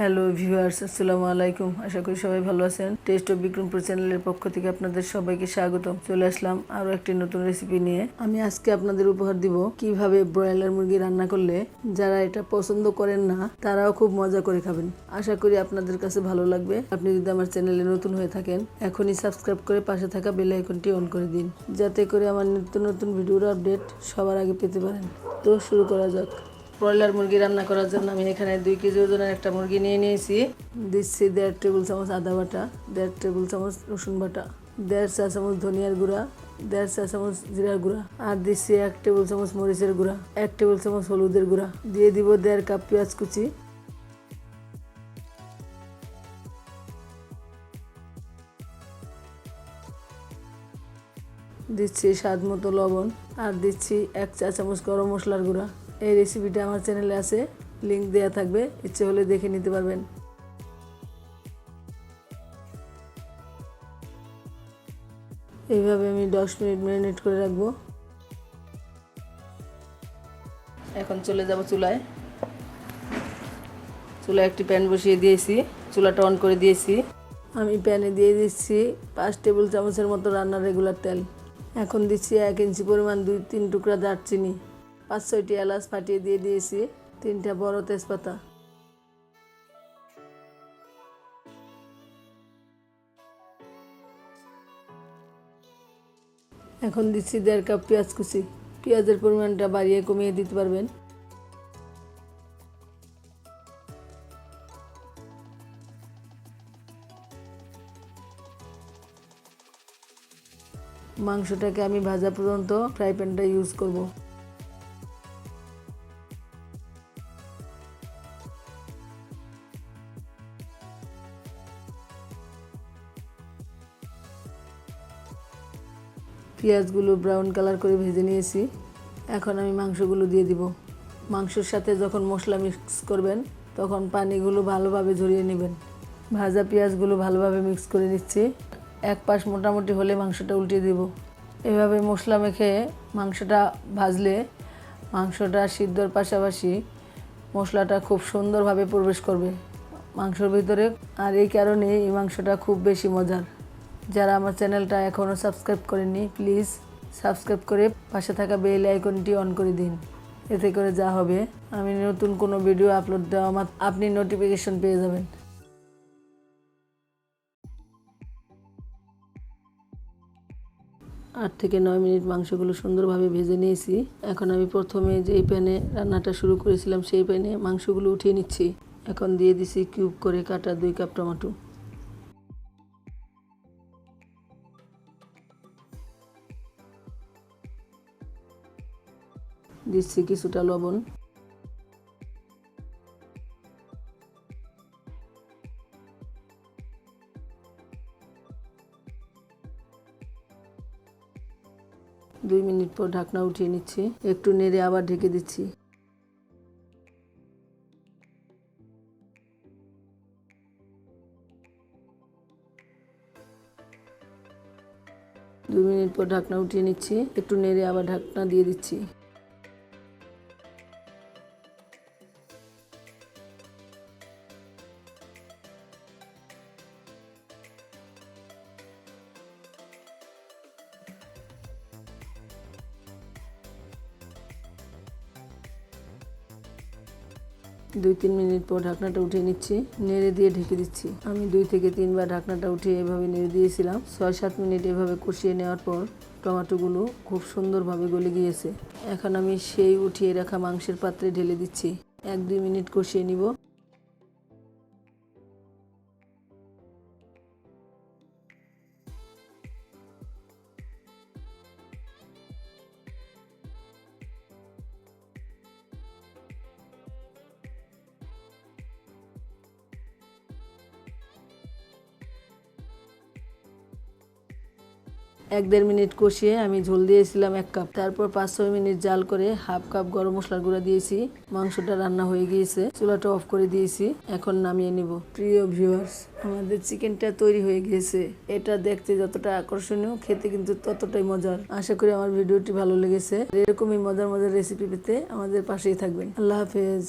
Hello viewers, আসসালামু আলাইকুম। আশা করি সবাই ভালো আছেন। টেস্ট অফ বিক্রমপুর চ্যানেলের পক্ষ থেকে আপনাদের সবাইকে স্বাগতম। চলে আসলাম আরও একটি নতুন রেসিপি নিয়ে। আমি আজকে আপনাদের উপহার দিব কিভাবে ব্রয়লার মুরগি রান্না করলে যারা এটা পছন্দ করেন না তারাও খুব মজা করে খাবেন। আশা করি আপনাদের কাছে ভালো লাগবে। আপনি যদি আমার চ্যানেলে নতুন হয়ে থাকেন এখনই সাবস্ক্রাইব করে পাশে থাকা বেল আইকনটি অন করে দিন, যাতে করে আমার নিত্য নতুন ভিডিওর আপডেট সবার আগে পেতে পারেন। তো শুরু করা যাক। ব্রয়লার মুরগি রান্না করার জন্য আমি এখানে 2 কেজি ওজনের একটা মুরগি নিয়ে নিয়েছি। দিচ্ছি 1.5 টেবিল চামচ আদা বাটা, 1.5 টেবিল চামচ রসুন বাটা, 1.5 চা চামচ ধনিয়ার গুঁড়া, 1.5 চা চামচ জিরার গুঁড়া, আর দিচ্ছি 1 টেবিল চামচ মরিচের গুঁড়া, 1 টেবিল চামচ হলুদের গুঁড়া, দিয়ে দিব 1.5 কাপ পেঁয়াজ কুচি, দিচ্ছি স্বাদ মতো লবণ, আর দিচ্ছি 1 চা চামচ গরম মশলার গুঁড়া। এই রেসিপিটা আমার চ্যানেলে আছে, লিংক দেওয়া থাকবে, ইচ্ছে হলে দেখে নিতে পারবেন। এইভাবে আমি 10 মিনিট ম্যারিনেট করে রাখবো। এখন চলে যাব চুলায়। একটি প্যান বসিয়ে দিয়েছি, চুলাটা অন করে দিয়েছি। আমি প্যানে দিয়ে দিচ্ছি 5 টেবিল চামচের মতো রান্নার রেগুলার তেল। এখন দিচ্ছি 1 ইঞ্চি পরিমাণ 2-3 টুকরা দারচিনি, 5-6টি এলাচ ফাটিয়ে দিয়ে দিয়েছি, 3টা বড় তেজপাতা। এখন দিচ্ছি 1.5 কাপ পেঁয়াজ কুচি। পেঁয়াজের পরিমাণটা বাড়িয়ে কমিয়ে দিতে পারবেন। মাংসটাকে আমি ভাজা পর্যন্ত ফ্রাই প্যানটা ইউজ করব। পেঁয়াজগুলো ব্রাউন কালার করে ভেজে নিয়েছি। এখন আমি মাংসগুলো দিয়ে দিব। মাংসের সাথে যখন মশলা মিক্স করবেন তখন পানিগুলো ভালোভাবে ঝরিয়ে নেবেন। ভাজা পেঁয়াজগুলো ভালোভাবে মিক্স করে নিচ্ছি। এক পাশ মোটামুটি হলে মাংসটা উল্টে দিব। এভাবে মশলা মেখে মাংসটা ভাজলে মাংসটা সিদ্ধর পাশাপাশি মশলাটা খুব সুন্দরভাবে প্রবেশ করবে মাংসের ভিতরে, আর এই কারণে এই মাংসটা খুব বেশি মজার। যারা আমার চ্যানেলটা এখনও সাবস্ক্রাইব করেননি প্লিজ সাবস্ক্রাইব করে পাশে থাকা বেল আইকনটি অন করে দিন। এতে করে যা হবে, আমি নতুন কোনো ভিডিও আপলোড দেওয়া আপনি নোটিফিকেশন পেয়ে যাবেন। 8 থেকে 9 মিনিট মাংসগুলো সুন্দরভাবে ভেজে নিয়েছি। এখন আমি প্রথমে যেই প্যানে রান্নাটা শুরু করেছিলাম সেই প্যানে মাংসগুলো উঠিয়ে নিচ্ছি। এখন দিয়ে দিছি কিউব করে কাটা 2 কাপ টমেটো, দিচ্ছি কিছুটা লবণ, দুই মিনিট পর ঢাকনা উঠিয়ে নিচ্ছি। একটু নেড়ে আবার ঢেকে দিচ্ছি। 2 মিনিট পর ঢাকনা উঠিয়ে নিচ্ছি। একটু নেড়ে আবার ঢাকনা দিয়ে দিচ্ছি। দুই 3 মিনিট পর ঢাকনাটা উঠিয়ে নিচ্ছি, নেড়ে দিয়ে ঢেকে দিচ্ছি। আমি 2 থেকে 3 বার ঢাকনাটা উঠিয়ে এভাবে নেড়ে দিয়েছিলাম। 6-7 মিনিট এভাবে কষিয়ে নেওয়ার পর টমেটোগুলো খুব সুন্দরভাবে গলে গিয়েছে। এখন আমি সেই উঠিয়ে রাখা মাংসের পাত্রে ঢেলে দিচ্ছি। 1-2 মিনিট কষিয়ে নিব। এক 1.5 মিনিট কষিয়ে আমি ঝোল দিয়েছিলাম 1 কাপ। তারপর 5-6 মিনিট জাল করে হাফ কাপ গরম মশলার গুঁড়া দিয়েছি। মাংসটা রান্না হয়ে গিয়েছে, চুলাটা অফ করে দিয়েছি। এখন নামিয়ে নিব। প্রিয় ভিউয়ার্স, আমাদের চিকেনটা তৈরি হয়ে গিয়েছে। এটা দেখতে যতটা আকর্ষণীয়, খেতে কিন্তু ততটাই মজার। আশা করি আমার ভিডিওটি ভালো লেগেছে। এরকমই মজার মজার রেসিপি পেতে আমাদের পাশেই থাকবেন। আল্লাহ হাফেজ।